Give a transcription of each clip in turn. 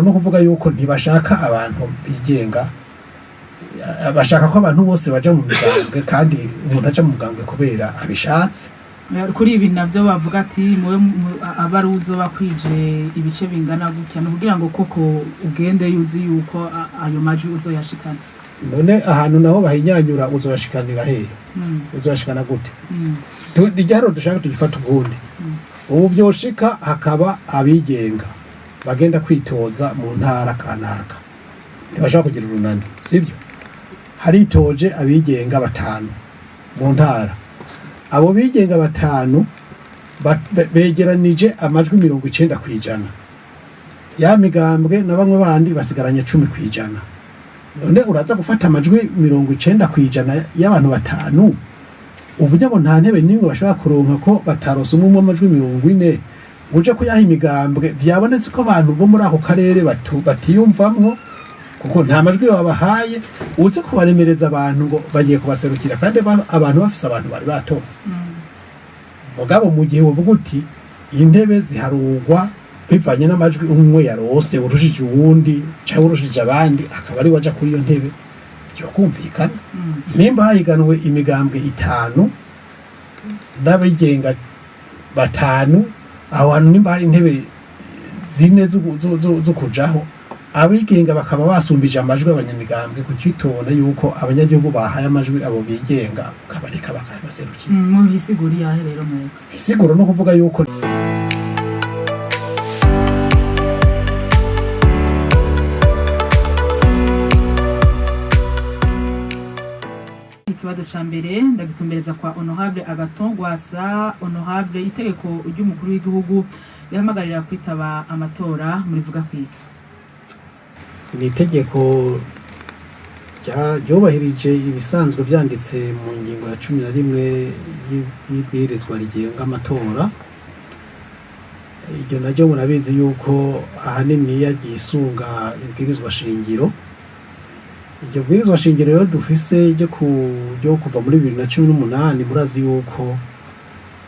no kuvuga yuko ntibashaka abantu bigenga, bashaka ko abantu bose baja mu migambwe kandi umuntu aja mu mugambwe kubera abishatse. Kuri ibi navyo bavuga ati muwe abaruzo bakwije ibice bingana gutya no kugira ngo koko ugende yuzi yuko ayo majwi uzoyashikana. None ahantu naho bahinyanyura uzoyashikanira hehe? Uzoyashikana gute? Dijaro dushaka tugifata ubundi. Ubu vyoshika hakaba abigenga bagenda kwitoza mu ntara kanaka. Ntibashaka kugira urunani, sivyo? Haritoje abigenga 5 mu ntara. Abo bigenga 5 begeranije amajwi 90%. Ya migambwe na bamwe bandi basigaranye 10%. None uraza gufata amajwi 90% y'abantu 5 uvuga ngo nta ntebe nimwe bashobora kuronka ko batarose umwe amajwi 40 uje kuyaha imigambwe vyabonetse ko abantu bo muri ako karere batiyumvamwo kuko nta majwi babahaye uze kubaremereza abantu ngo bagiye kubaserukira kandi abantu bafise abantu bari bato. Mugabo mu gihe uvuga uti intebe ziharugwa bivanye n'amajwi umwe yarose urushije uwundi cyangwa urushije abandi akaba ari waja kuri iyo ntebe cyo kumvikana. Nimba hayiganwe imigambwe 5 n'abigenga 5 aho hantu nimba hari intebe 4 zo kujaho abigenga bakaba basumbije amajwi abanyamigambwe kucitona yuko abanyagihugu bahaye amajwi abo bigenga kabareka bakabaserukira. Mu bisiguri yahe rero mwego isiguro no kuvuga yuko ikibazo ca mbere ndagitumbereza kwa Honorable Agathon Rwasa. Honorable, itegeko ry'umukuru w'igihugu yahamagarira kwitaba amatora muri vuga kwiga ni itegeko ryubahirije ibisanzwe vyanditse mu ngingo ya 11 y'ibwirizwa rigenga amatora. Iryo naryo murabizi yuko ahanini yagisunga ibwirizwa shingiro. Iryo bwirizwa shingiro rero dufise ryo kuva muri 2018 murazi yuko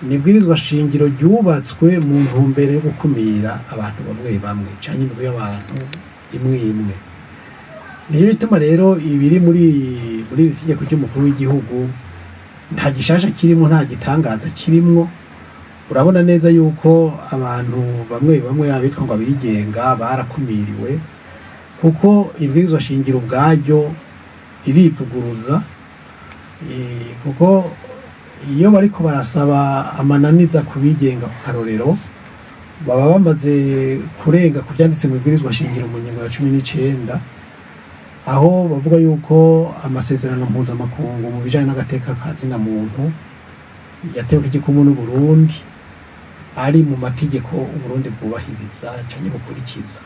ni bwirizwa shingiro ryubatswe mu ntumbero yo gukumira abantu bamwe canke imigwi y'abantu imwe. Niyo bituma rero ibiri muri itegeko ry'umukuru w'igihugu nta gishasha kirimo, nta gitangaza kirimo. Urabona neza yuko abantu bamwe abitwa ngo abigenga barakumiriwe kuko ibwirizwa shingiro ubwaryo ririvuguruza, kuko iyo bariko barasaba amananiza kubigenga ku karorero baba bamaze kurenga kuvyanditse mu ibwirizwa shingiro mu ngingo ya 19 aho bavuga yuko amasezerano mpuzamakungu mu bijanye n'agateka kazina muntu yatewe igikumu n'u Burundi ari mu mategeko Uburundi bwubahiriza canke bukurikiza.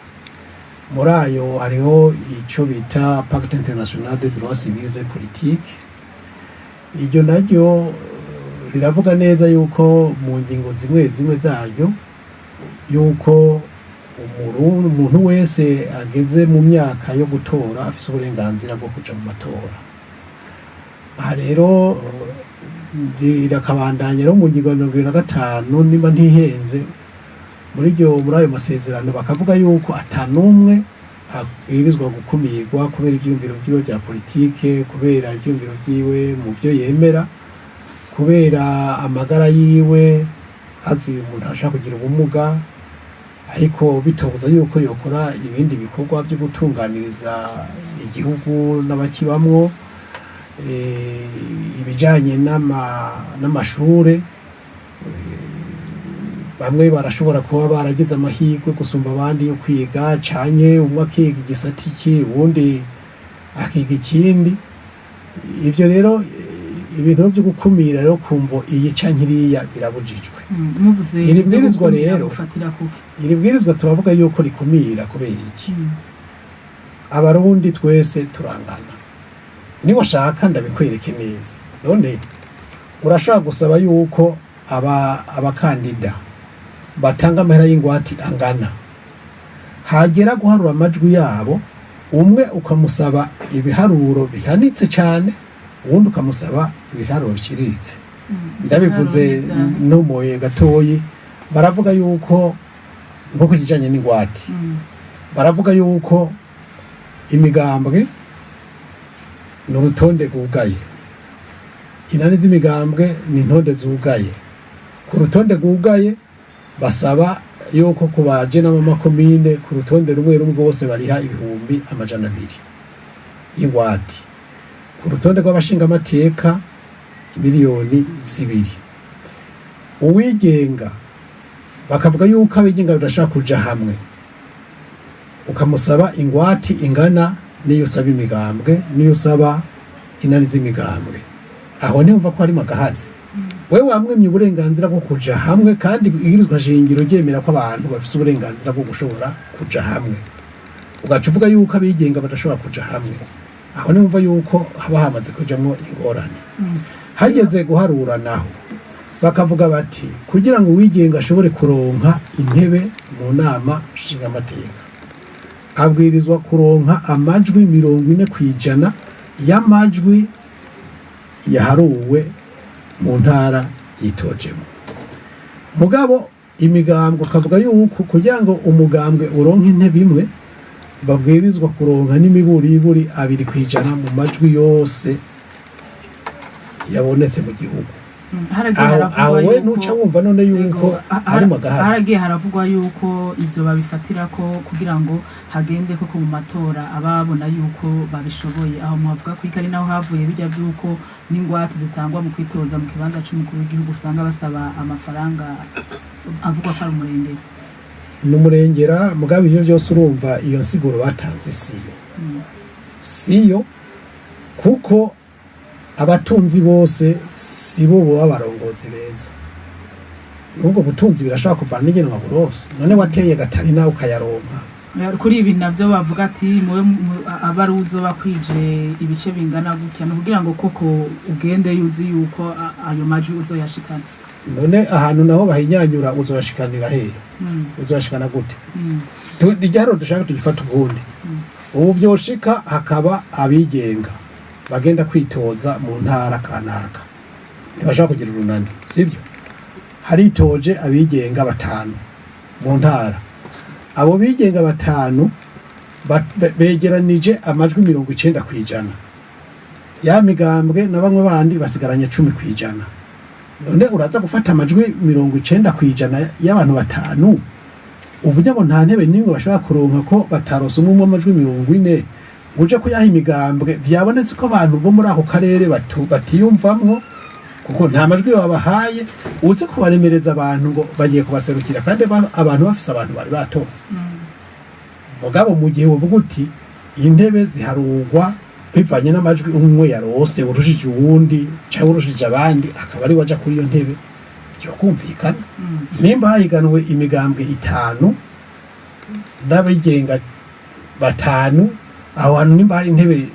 Muri ayo hariho ico bita Pacte International des Droits Civils et Politiques. Iryo naryo riravuga neza yuko mu ngingo zimwe zaryo yuko umuntu wese ageze mu myaka yo gutora afise uburenganzira bwo kuja mu matora. Aha rero rirakabandanya rero mu ngingo ya 25 nimba ntihenze muri ayo masezerano bakavuga yuko atanumwe abwirizwa gukumirwa kubera ivyumviro vyiwe vya politike, kubera ivyumviro vyiwe mu vyo yemera, kubera amagara yiwe, azi umuntu ashaka kugira ubumuga ariko bitobuza yuko yokora ibindi bikorwa byo gutunganiriza igihugu n'abakibamwo, ibijanye n'amashure. Bamwe barashobora kuba baragize amahirwe gusumba abandi yo kwiga canye umwe akiga igisata iki uwundi akiga ikindi. Ivyo rero ibintu byo gukumira rero kumvo iyi cankiriya birabujijwe. Iri bwirizwa rero iri bwirizwa turavuga yuko rikumira kubera iki? Abarundi twese turangana. Ni washaka ndabikwereke neza. None urashaka gusaba yuko abakandida batanga amahera y'ingwati angana, hagera guharura amajwi yabo umwe ukamusaba ibiharuro bihanitse cyane uwundi ukamusaba ibiharuro biciriritse. Ndabivuze n'umoye gatoyi baravuga yuko nko kijanye n'ingwati baravuga yuko imigambwe ni urutonde rwugaye, inani z'imigambwe ni intonde zugaye. Ku rutonde rwugaye basaba yuko ku baje n'amakomine ku rutonde rumwe rumwe bose bariha 200,000 y'ingwate. Ku rutonde rw'abashingamateka 2,000,000. Uwigenga bakavuga yuko abigenga badashaka kuja hamwe, ukamusaba ingwati ingana niyo usaba imigambwe niyo usaba inani z'imigambwe. Aho nimva ko ari magahazi. Wewe wamwemye uburenganzira bwo kuja hamwe, kandi igirizwa shingiro ryemera ko abantu bafite uburenganzira bwo gushobora kuja hamwe, ugacuvuga yuko abigenga badashobora kuja hamwe. Aho nimva yuko haba hamaze kujamwo ingorane. Hageze guharura naho bakavuga bati kugira ngo uwigenga ashobore kuronka intebe mu nama nshingamateka abwirizwa kuronka amajwi 40% y'amajwi yaharuwe mu ntara yitojemo. Mugabo imigambwe kavuga yuko kugira ngo umugambwe uronke intebe imwe babwirizwa kuronka n'imiburiburi 2% mu majwi yose yabonetse mu gihugu. Awe nuca wumva none yuko ari magahazi. Haragiye haravugwa yuko ivyo babifatira ko kugira ngo hagende ko mu matora ababona yuko babishoboye. Aho muhavuga ko ikari naho havuye bijya byuko n'ingwate zitangwa mu kwitoza mu kibanza cy'umukuru w'igihugu usanga basaba amafaranga avugwa ko ari umurengera. N'umurengera mugabe ivyo byose urumva iyo nsiguro batanze siyo kuko abatunzi bose sibo bo abarongozi beza. Nubwo butunzi birashaka kuvana n'ingenwa burose. None wateye gatari nawe ukayaronka. Kuri ibi navyo bavuga ati muwe abaruzo bakwije ibice bingana gutya no kugira ngo koko ugende yuzi yuko ayo majwi uzoyashikana. None ahantu naho bahinyanyura uzoyashikanira he? Uzoyashikana gute? Dijaro dushaka tugifata ubundi. Ubu vyoshika hakaba abigenga bagenda kwitoza mu ntara kanaka, ntibashaka kugira urunani, sivyo? Haritoje abigenga 5 mu ntara. Abo bigenga 5 begeranije amajwi 90%. Ya migambwe na bamwe bandi basigaranye 10%. None uraza gufata amajwi 90% y'abantu 5 uvuga ngo nta ntebe nimwe bashaka kuronka ko batarose umwe amajwi 40 uje kuyaha imigambwe vyabonetse ko abantu bo muri ako karere batiyumvamwo kuko nta majwi babahaye uze kubaremereza abantu ngo bagiye kubaserukira kandi abantu bafise abantu bari bato. Mugabo mu gihe uvuga uti intebe ziharugwa bivanye n'amajwi umwe yarose urushije uwundi cyangwa urushije abandi akaba ari waja kuri iyo ntebe cyo kumvikana. Nimba hayiganwe imigambwe 5 n'abigenga 5 aho hantu nimba hari intebe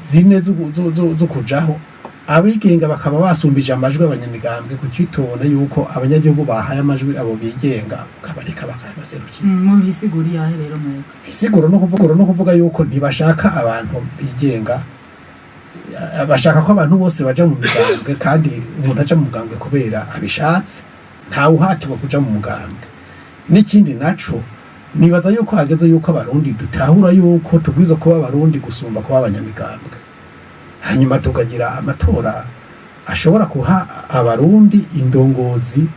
4 zo kujaho abigenga bakaba basumbije amajwi abanyamigambwe kucyitona yuko abanyagihugu bahaye amajwi abo bigenga kabareka bakabaserukira. Mu bisiguri yahe rero mwego isiguro no kuvuga yuko ntibashaka abantu bigenga, bashaka ko abantu bose baja mu migambwe kandi umuntu aja mu mugambwe kubera abishatse nta uhatirwa kuja mu mugambwe. N'ikindi naco nibaza yuko hageze yuko abarundi dutahura yuko tugwiza kuba abarundi gusumba kuba abanyamigambwe, hanyuma tukagira amatora ashobora kuha abarundi indongozi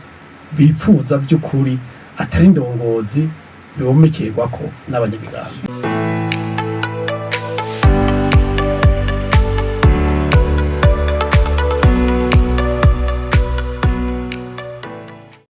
bipfuza by'ukuri atari indongozi bibomekerwa ko n'abanyamigambwe.